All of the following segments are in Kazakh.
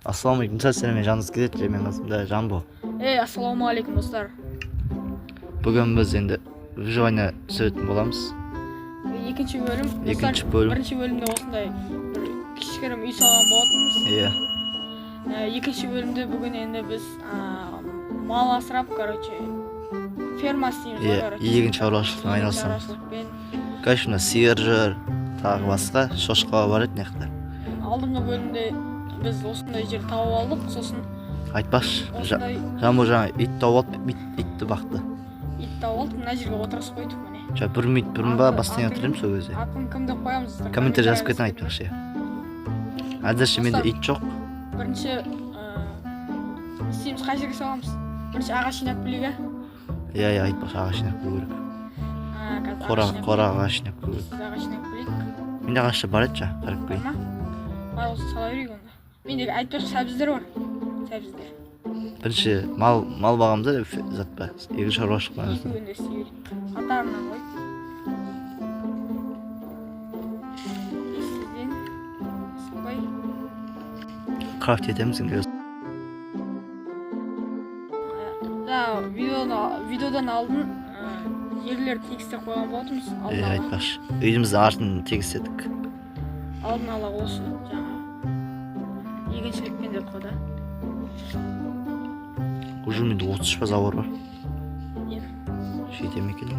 Ассалаумағалейкум, сәлем, жаныңыз кетеді, мен қасымда Жамбо. Ассалаумағалейкум достар. Бүгін біз енді выживание түсіретін боламыз. Екінші бөлім. Екінші бөлім. Бірінші бөлімде осындай бір кішігірім үй салған болатынбыз. Иә. Екінші бөлімде бүгін енді біз мал асырап, ферма істейміз. Иә, егін шаруашылығымен айналысамыз. Конечно, сиыр жүр, тағы басқа шошқа бар еді неқтар. Алдыңғы бөлімде біз осындай жер тауып алдық, сосын айтпашы, осындай Жамбо жаңа ит тауып алып, итті бақты. ит тауып алдық, мына жерге отырғызып қойдық міне. Бір ит бұрын ба бастан отырамыз сол кезде. Атын кім деп қоямыз? Комментарий жазып кетің айтпақшы. Әзірше менде ит жоқ. Бірінші істейміз, қай жерге саламыз? Бірінші ағаш жинап білейік. Иә, айтпақшы, ағаш жинап білу керек. Қора ағаш жинап білу керек. Ағаш жинап білейік. Менде ағашы бар еді жаңа, қарап қойын. Бар болса сала берейік онда. Менде айтпақшы сәбіздер бар. Сәбіздер. Бірінші мал бағамда зат па, егін шаруашылығын Екі күнде істей берейік. Қатарынан қой. Сізден сыпай. Крафт етеміз енді. Видеодан алдын жерлерді тегістеп қойған болатынбыз. Айтпақшы, үйіміздің артын тегістедік. Алдын ала осы жаңа егіншілікпен деп қойды. Уже менде 33 па завор бар. Иә. Жете ме екен?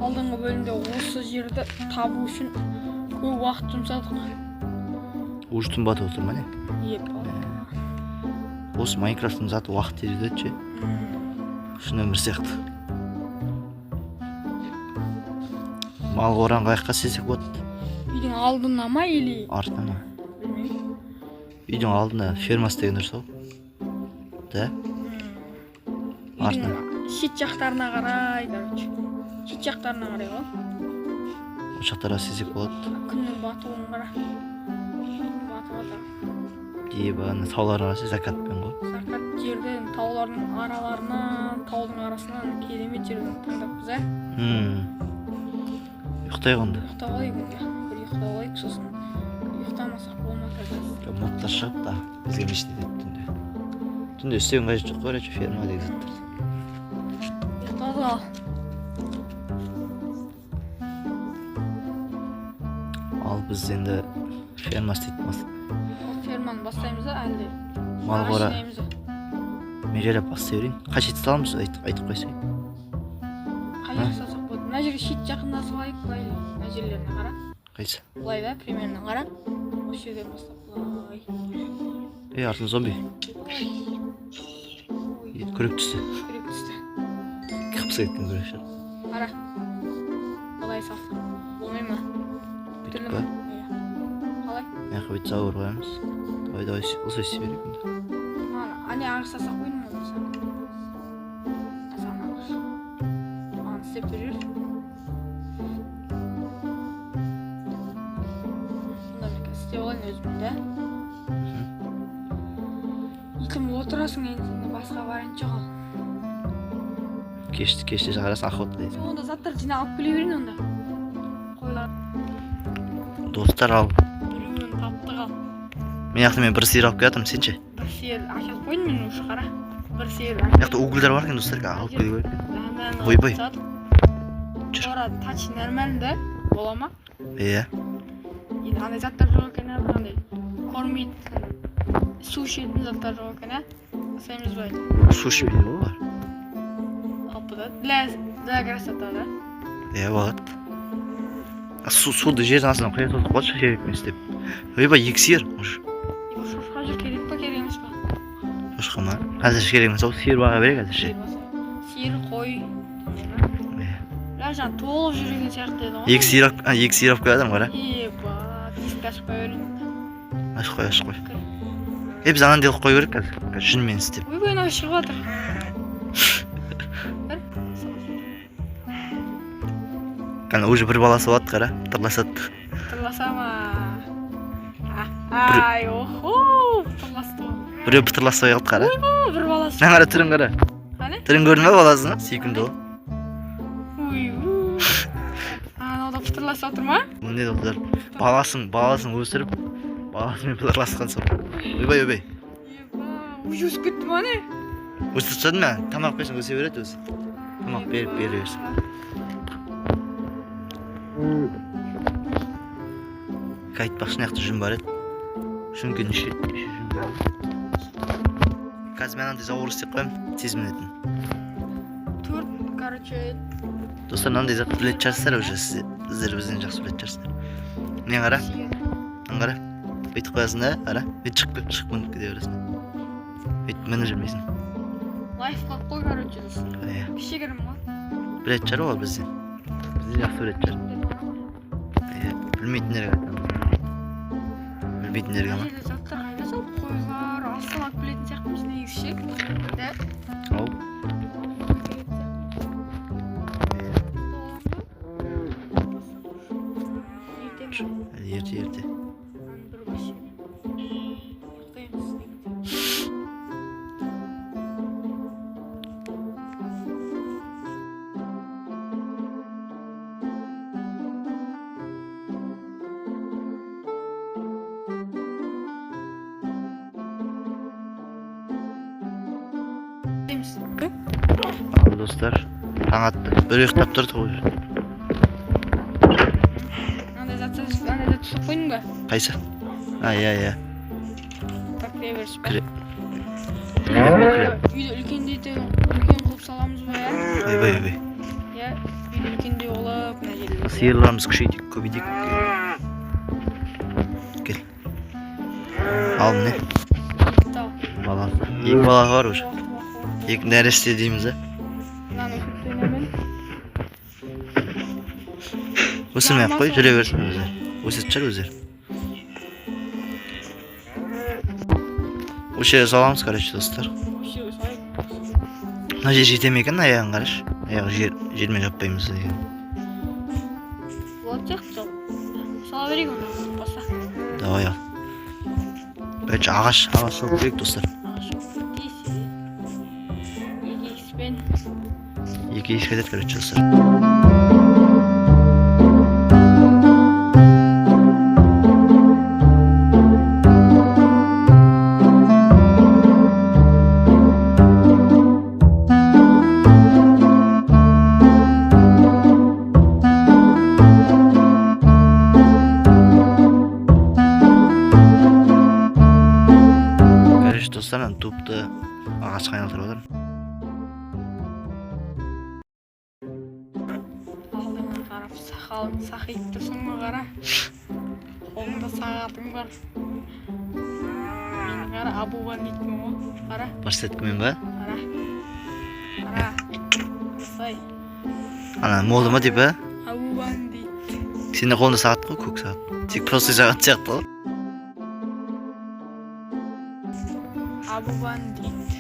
Алдыңғы бөлімде осы жерді табу үшін көп уақыт жұмсадық. Уже тұнбатып отыр ма не? Еп. Осы Майнкрафттың заты уақыт тежеді ше. Шын өмір сияқты. Мал оран қаяққа сезек болады? Үйдің алдына ма или артына ма? білмеймін. Үйдің алдына ферма істеген дұрыс ау? Да? Артына. Шет жақтарына қарай, шет жақтарына қарай ғой. Ол жақтарға сезек болады. Күннің батуын қара. Батып жатыр. Ебаны тауларға қарасы закатпен ғой. Закат жерден таулардың араларынан, таудың арасынан керемет жерден таңдаппыз, Ұйықтай қонды. Ұйықтап алайық онда. Бір ұйықтап алайық, сосын ұйықтамасақ болмайды. Моттар шығып та бізге мешіт етеді түнде. Түнде істеген қажет жоқ қой, ферма деген заттар. Ұйықтады ал. Ал біз енді ферма істейтінбіз. Ферманы бастаймыз да, әлде Мал қора жинаймыз да. мен жайлап бастай берейін. Қай шетті саламыз, айтып қойсай. Қай жерге салсақ болады? Мына жерге шет жақында салайық, былай мына жерлеріне қара. Қайсы? Былай да, примерно қара. Осы жерден бастап былай. Артын зомби. Көріп түсті. Көріп түсті. Қыпсы кеткен көріп шығар. Қара. Былай салсақ болмай ма? Бүйтіп па? Қалай? Мен қабет зауыр қоямыз. Давай, осылай істей берейік енді. Ане ағаш салсақ қойдың ма болса? Асан ағаш. Аны істеп берер. Сонда мен істеп алайын өзім де. Итім отырасың енді басқа барайын жоқ ал. Кешті шығарасың охота дейсің. Онда заттар жинап алып келе берейін онда. Қойлар. Достар ал. Біреуін таптық ал. Мен бір сиыр алып келатырмын, сен ше? Бір сиыр әкеліп қойдым мен уже қара. Бір сиыр угілдер бар екен достарға, алып келе берейік. Ойбай. Жүр. Ора тач нормально да? Бола ма? Иә. Енді андай заттар жоқ екен, андай кормит, су ішетін заттар жоқ екен, Жасаймыз бай. Су ішпейді ғой бар. Алпы да. Для красота да? Иә, болады. Суды жердің астынан құя толтып қалшы керек емес деп. Ойбай, екі сиыр. Шошқа жүр керек па, керек емес па? Шошқа ма? Қазір керек емес ау, сиыр баға берек әзірше. Сиыр, қой. Жаңа толып жүрген сияқты еді ғой. Екі сиыр алып келатырмын қара. Есікті ашып қоя берейін. Ашып қой. Біз анан деліп қой керек қазір. Жүнмен істеп. Ойбай, мынау шығып жатыр. Уже бір баласы болады қара, тұрласады. Тұрласа ма? Ай, охо, тұрласты ғой. Біреу бұтырласа қойғалды қара. Ойбай, бір баласы. Мен қара түрін қара. Түрін көрдің бе баласының? Сүйкімді ол. Анау да бұтырласа отыр ма? Не де олар баласын өсіріп Bağlasымен pılarlasқан соң. Ойбай. Уже өсіп кетті ма не? Өсіп тастадың ба? Тамақ берсең өсе береді өзі. Тамақ беріп бересің. Айтпақшы мына жақта жүн бар еді. Жүнге неше жүн бар. Қазір мен андай зауыр істеп қоямын, тез мінетін. Төрт, короче. Достар, мынандай зат білетін шығарсыздар уже сіздер бізден жақсы білетін шығарсыздар. Міне қара. Мына қара. Бүйтіп қоясың да, қара. Бүйтіп шығып мініп кете бересің. Бүйтіп мініп жүрмейсің. Лайфхак қой, короче. Иә. Кішігірім ғой. Білетін шығар олар бізден. Бізден жақсы білетін шығар. Иә, білмейтіндерге айтамыз. Білмейтіндерге ма? Әйелі заттар қайда салып қойғар, астанақ білетін сияқтымыз негізі ше. Да? Ау. Ерте. Ал достар, таң атты. Бір ұйықтап тұрды ғой. Андай зат ұстап қойдың ба? Қайсы? Иә. Так, кіре беріш па? Кіре. Үйді үлкендей қылып саламыз ба, я? Ойбай. Я, үйді үлкендей олып, мына жерде. Сиырларымыз күшейтіп, көбейдік. Кел. Ал міне. Баласы. Екі бала бар уже. Екі нәресте дейміз, а? Мынаны өсіртейінемен. Өсірмей ақ қой, жүре берсін өзі. Өсірт шығар өзі. Осы жерге саламыз, короче, достар. Мына жер жете ме екен, аяғын қараш. Аяғы жермен жаппаймыз деген. Болады сияқты сал. Сала берейік оны, баса. Давай ал. Бәлкім ағаш салып берейік, достар. Екі еш кетеді, короче, достар. Короче, достар, тупты ағашқа айналдырып отырмын. Сақалың сақиып тұрсың ма қара? Қолыңда сағатың бар. Мен қара абуған дейтін ғой. Қара. Көрсеткімен ба? Қара. Сай. Ана молды ма деп, а? Абуған дейді. Сенде қолында сағат қой, көк сағат. Тек просто сағат сияқты ғой. Абуған дейді.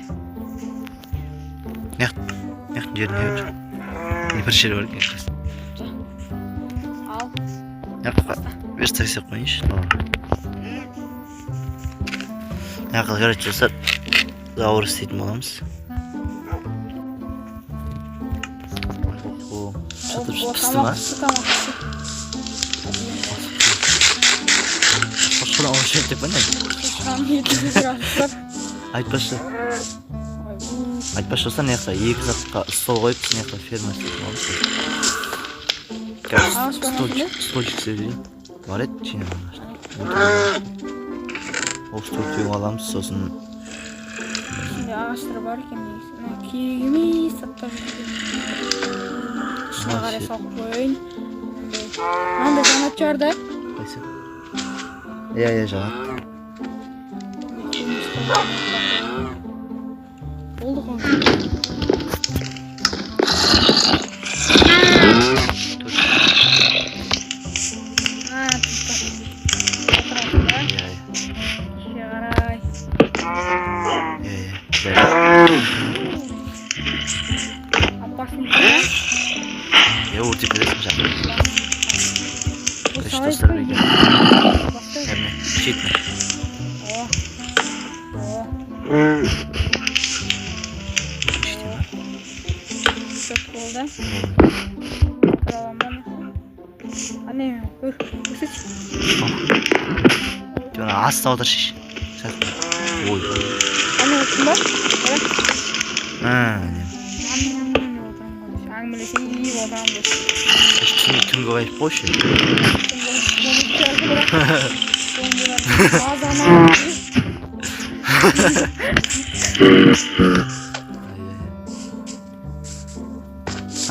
Яқтың жеріне өтші. Не бір жері бар екен. Яққа верстак істеп қойыншы. Яққа короче жасап зауыр істейтін боламыз. Пісті ма? Қошқыдан оны шеп деп бәне? Айтпашы. Айтпашы болса, неқта екі затқа стол қойып, неқта ферма істейтін боламыз. Стольчик sevdiğim var et Çin'e anlaştık. O stolçuyu alamız sosun. Şimdi ağaçları varken neyse. Kirimiz sattar. Şuna kadar saklayın. Anda canat çağırdı. Kaysa? Ya canat. Oldu konu. Ya urtip edersin canım. Kaç dostlar bekle. Hem çekme. Çok oldu. Anne, dur. астына отыршы. Ой. Аны өттім ба? Әңгімелесең iyi болған деп. Түнгі қайып қойшы.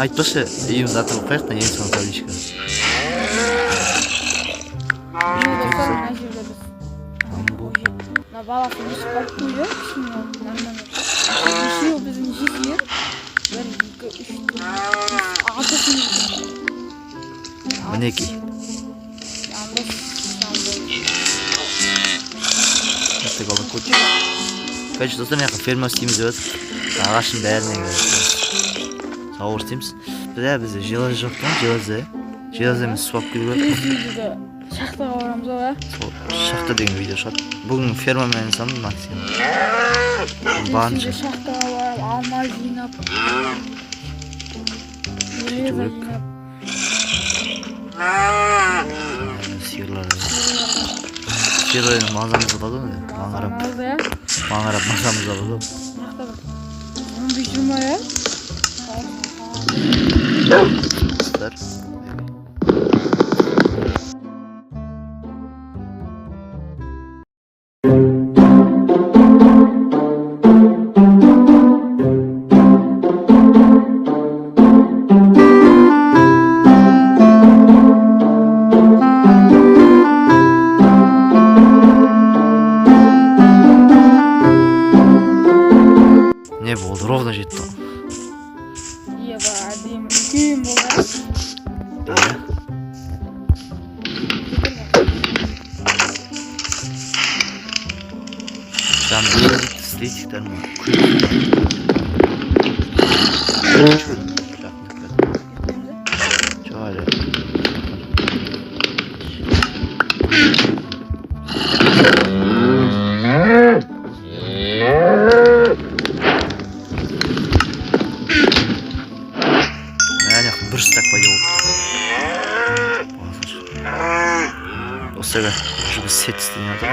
Айтпашы, үйім заты қояқ та ең соң табличка. На баласын ешіп қалып қойды. Үшеу біздің жетер. 1, 2, 3, 4, 5, 6. Мінеки. Короче, достар, мына жаққа ферма істейміз деп жатыр. Ағашын бәрінен келеді. Сауыр істейміз. Бізде железо жоқ та, железомен суап келіп жатыр. Видеода шахтаға барамыз ғой, Сол шахта деген видео шығады. Бүгін фермамен айналысамын, максимум. Барынша. Шахтаға барып, алма жинап. Железо жинап. Сиырлардың мазамыз болады ғой. Маңырап мазамыз болады ғой. 15-20 ya. Dostlar. Ne oldu? Ровно жетті. Iya bak adim. Kim bu ya? Sen isteyecekler mi? Şöyle. Bir stak payı oldu. O sefer şu bir set isteniyordu.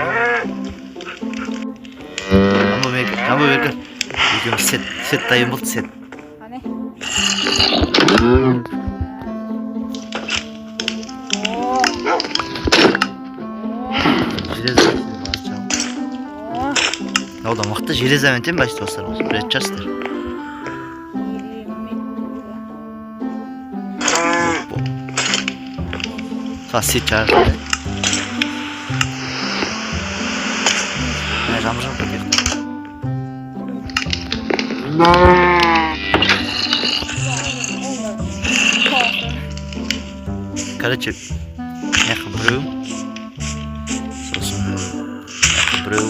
Ama verger. Bugün set dayım oldu set. Hani? Железо. Ne oldu? Vakti железо мен тем başta dostlarımız. Bir etçezdir. Set çağır. Ne ramazan paketi. Короче, яқы біреу. Сосын біреу.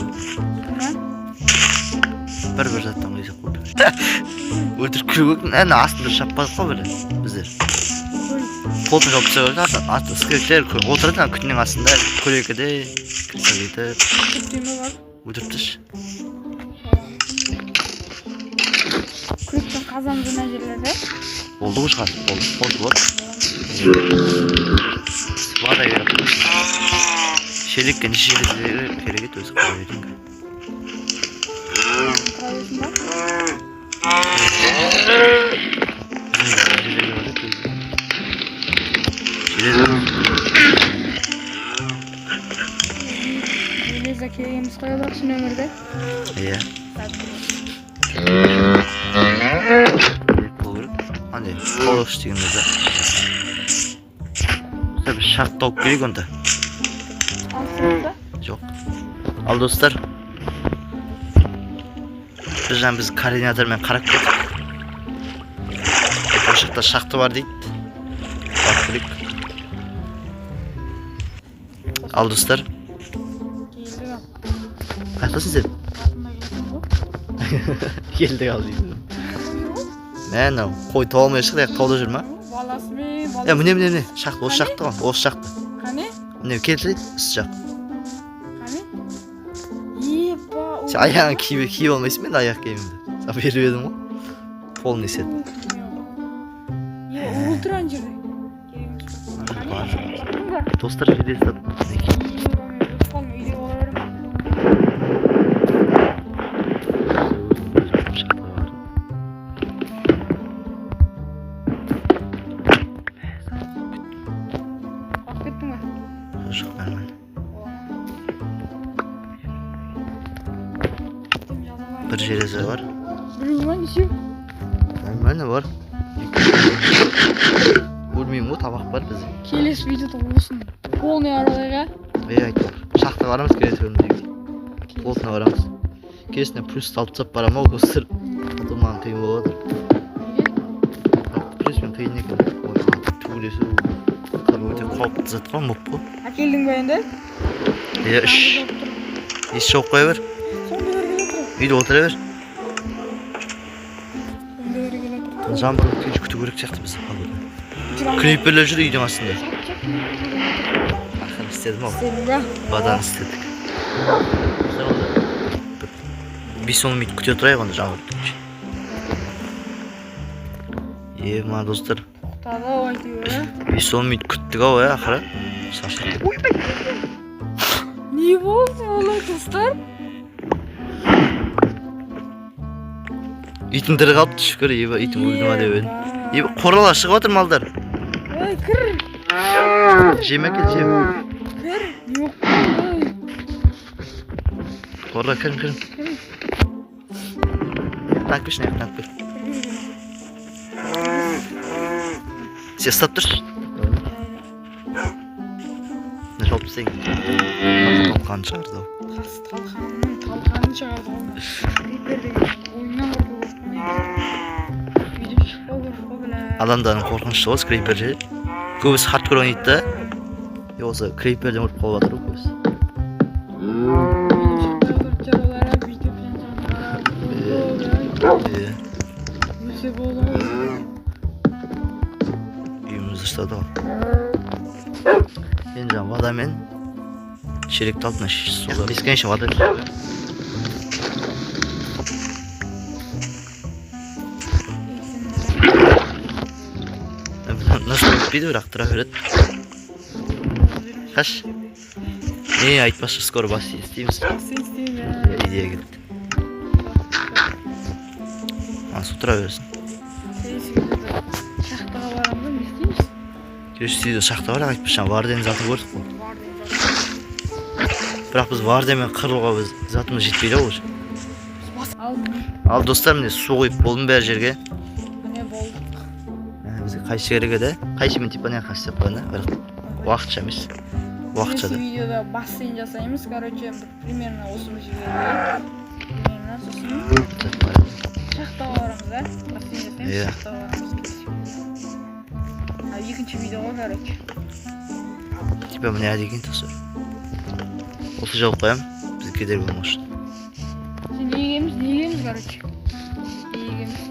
Бір заттан өзі қойды. Өлтіріп күрек өктің астында шаппадық қой біле біздер. Қолтын жауып түсіп өтті, асты скелеттер отырды, күтінің астында көлекеде кірселейді. Күптеме бар. Өтіріптіш. Күректен қазан жына жерлерде. Oldu mu çıkar? Oldu var. Var da gerek. Şelikken işleri kereket özü koyuyordun ki. Kırabilirsin bak. Железо керегimiz koyalım şu ömürde. İyi. Hadi kolos degенде bir şart topib kerak unda. Alsınızda. Yo'q. Al do'stlar. Biz koordinatorмен qarab ketdik. Bu yerda shaxta bor deydi. Bakdik. Al do'stlar. Qayerdasan sen? Keldik al deydi. Ne koy to'g'mi chiqdi, to'g'da yurma. Balasmi, Ya mine shaxta, o shaxta, o shaxta. Qani? Ne keldi? Sıcak. Qani? Yepa. Sen ayağın kiyip olmayısın, ben de ayak giyimimde. Sen veriyordun mu? Polunu hissettim. Ye, ultran jirdi. Dostlar videoda Uyda olaverma. Bir jerezi var. Bilmem işim. Ben ne var? Bilmiyorum o tabak var bizim. Keles videoda olsun. Polni aralığına. Veya şahta varımız gerekiyor diyor. Boltuna varımız. Kesinlikle plus alıp var ama o sır. Otoman kıyım oladır. Plus ben kıyım ne kadar. Tuğlesi karıvete kalktı zaten mı bu? Akeldin böyle. Ya iş. İş çok koyuver. Son bir yere gelir. İyi de oturuver. Son bir yere gelir. Zaman bu küçük kutu görük çıktı biz. Creeper'ler şurada yiyeceğim aslında. Bakın istedim ama. Badan istedik. Bir son bir kutuya oturayım onu canım. İyi ma dostlar. Tada var diyor. Bir son bir kutu var ya ahira. Saçma. Ne oldu oğlum dostlar? İtin diri kaldı şükür iyi bak itin uyudum hadi ben. İyi bak koralar çıkıvatır malдар. Ay kır. Yemek yiyeceğim. Kır. Yok. Korra kırın. Takmış ne takmış. Ses dur. Ne yaptın? Kan çağırdı o. Talkanı çağırdı onu. Oyundan vurdu. Video çıkıyor bile. Adamların korkunçlu olsun Creeper'ci. Köbüs hardcore oynaydı. Yoksa Creeper'den vurup kovalatır o köbüs. Uyumuz işte da. Yeneceğim vada men. Çelik tatlı şiş. Biz genç vada. Nasıl bir de bıraktıra öğret. Kaç? Neye ait başka skor bası isteyeyim misin? İsteyeyim ya. İyiye gitti. Nasıl oturabilirsin? Şahtağa varamda mı isteyeyim misin? Görüştüğü şahta var aytmışam. Var deni zaten gördük bu. Bırak biz var demen kırılga biz zatımız jetmeyle olur. Al dostlarım ne su koyup bolun ber jerge. Ne boldu? Bize kayışı gerek de. Kayışı min tipa ne kayışı yapana. Vakçamız. Vakçada. Neyse videoda basın жасаймыз. Короче, примерно осы жерге. Примерно сосын. Шахтаға барамыз, да? Басын жасаймыз, Иә. шахтаға барамыз. Екінші видеоға, короче. Tipa mı ne деген tasır. Осы жауып қоямын. Біз кедергі болмашы. Сен не егеміз, короче. Не егеміз.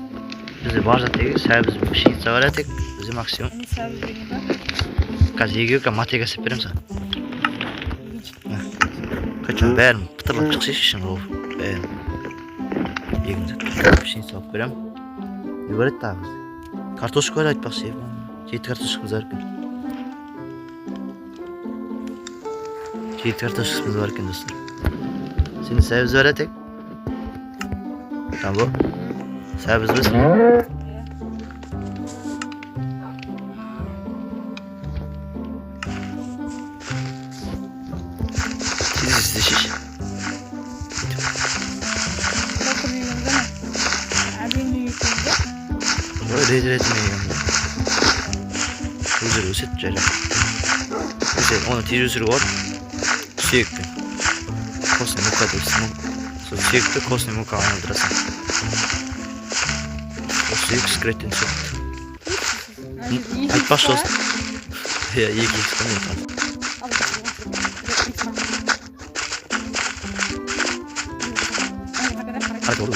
Бізде бар зат егі, сәбіз пшеница бар әтек. Бізде максимум. Мен сәбіз берген ба? Қазір егеуге матега сеп беремін саған. Kaçın бәрін пытырлап шықшы үшін ол. Бәрін. Егін зат. Пшеница алып беремін. Не бар еді тағы бізде? Картошка бар айтпақшы. 7 картошкамыз бар екен. 7 картошкамыз бар екен достар. Сенде сәбіз бар әтек? Tamam bu. Сәбіз біз. Siz şiş. Bakın yiyorum değil mi? Abim de yükümde. Böyle rezil etmeyin. Huzur usit cere. Güzel, onun tirüsürü var. Sürekli. Kosne muka diyorsun. Sonra sürekli kosne muka anıldırasın. O sürekli skretin çok. Hadi başlıyorsun. Ya iyi ki çıkamıyorum. Hadi oğlum.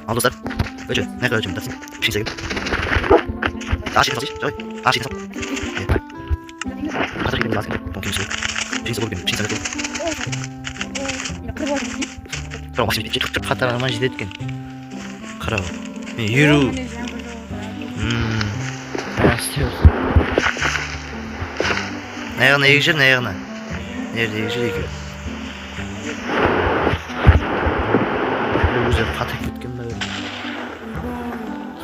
Al dostlar. Öyle ne kadar öcüm dersin? Bir şey söyleyeyim. Aşık satış. Söyle. Aşık satış. Hazır gidelim lazım. Mümkün söyle. Bir şey söyleyeyim. Bir şey söyleyeyim. Tamam başım bir çok hatalarıma ciddet etken. Karav. Yürü. Ne istiyorsun? Ne yana yiyecek ne yana? Nerede yiyecek yiyecek? Güzel katık gitken böyle.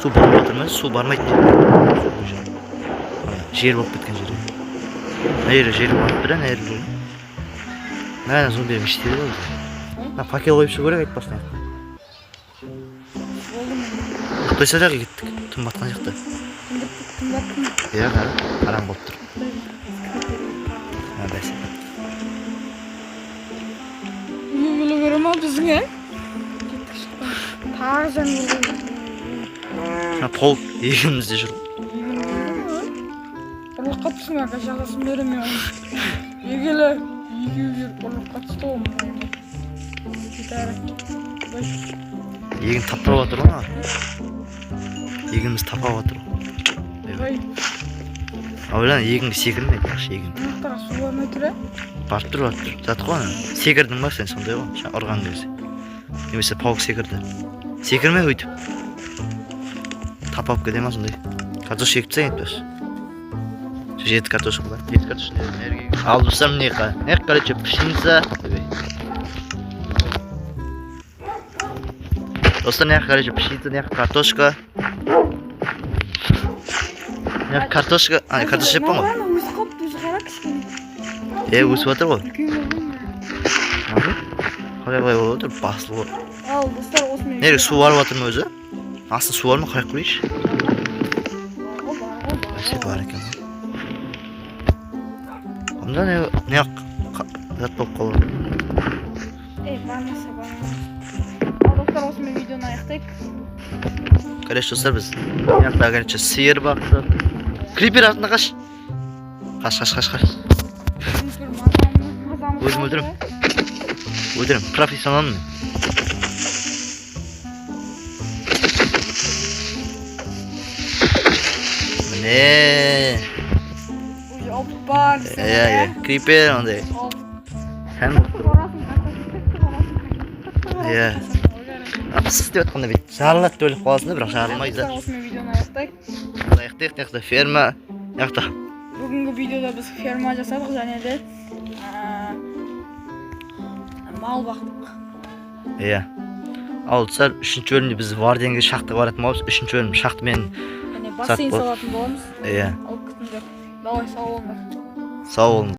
Su barmaytırmaz, su barmayt. Jer bolup bitken jeri. Neyre jeri bolup bire neyre jeri. Mana so'ng berib ishlaydi o'zi. Ha, paket qo'yib shu kerak aytmasdan. Bo'ldimi? Qo'ysalar ketdik. Tun batgan chiqdi. Tun Ya, qarang bo'lib tur. Ha, bas. Böyle veremem bizge. Tarzan Ha, pol yegimizde jur. Orada kapısın arkadaşlar veremiyorum. Yegeler. Yiyor orada kapısı olmuyor. Gitar. Baş. Yegin tapab o'tir ha. Yegimiz tapab o'tir. Vay. Avlan yegin sekirmaydi, yaxshi yegin. Naqtara suv olmay tura. Barib turibdi. Zatqon. Sekirding ba sen sonday bo'l. Shan urgan kezi. Nemese pavuk sekirdi. Sekirmay o'tib. Tapab ketmas unday. Kartoshka ekibsan yetmas. Shu jet kartoshka bor. Jet kartoshka energiya. Al dostlar ne qil? Ne qilib pishirsa. Dostlar ne qilib pishirsa, ne kartoshka. Ne kartoshka, ana kartoshka yapamam. O'zi qopdi, o'zi qara kichkina. O'sib o'tir qo'y. Qalay o'tir, basli. Al dostlar o'smay. Nereye suv olib o'tirma o'zi? Asli suv olma, qarab qo'yish. Şey var ekan. Bunda ne yo'q? Zat bo'lib qoldi. Barmasa bor. Dostlar o'smay videoni aytdik. Qarash do'stlar biz yoqdagicha sir boqdi. Creeper altına qash. Qash. O'zim o'ldirim. O'ldirim, professionalmi? Ne? Hoppa. Ya, creeper onday. Sen ya. Siz deyotganda bit. Sharlat to'lib qolsin, biroq sharlmaydi. O'smay videoni aytdik. Yoqda ferma, yoqda. Bugungi videoda biz ferma jasadik, ya'ni de mal boqdik. Ya. Alsar 3-o'rinda biz Vardiyanga shaxtga baratmoqmiz. 3-o'rin shaxt men Ya'ni basseyn solатын bo'lamiz. Ya. Olib ketinglar. Davay, sog' bo'linglar. Sog' bo'ling.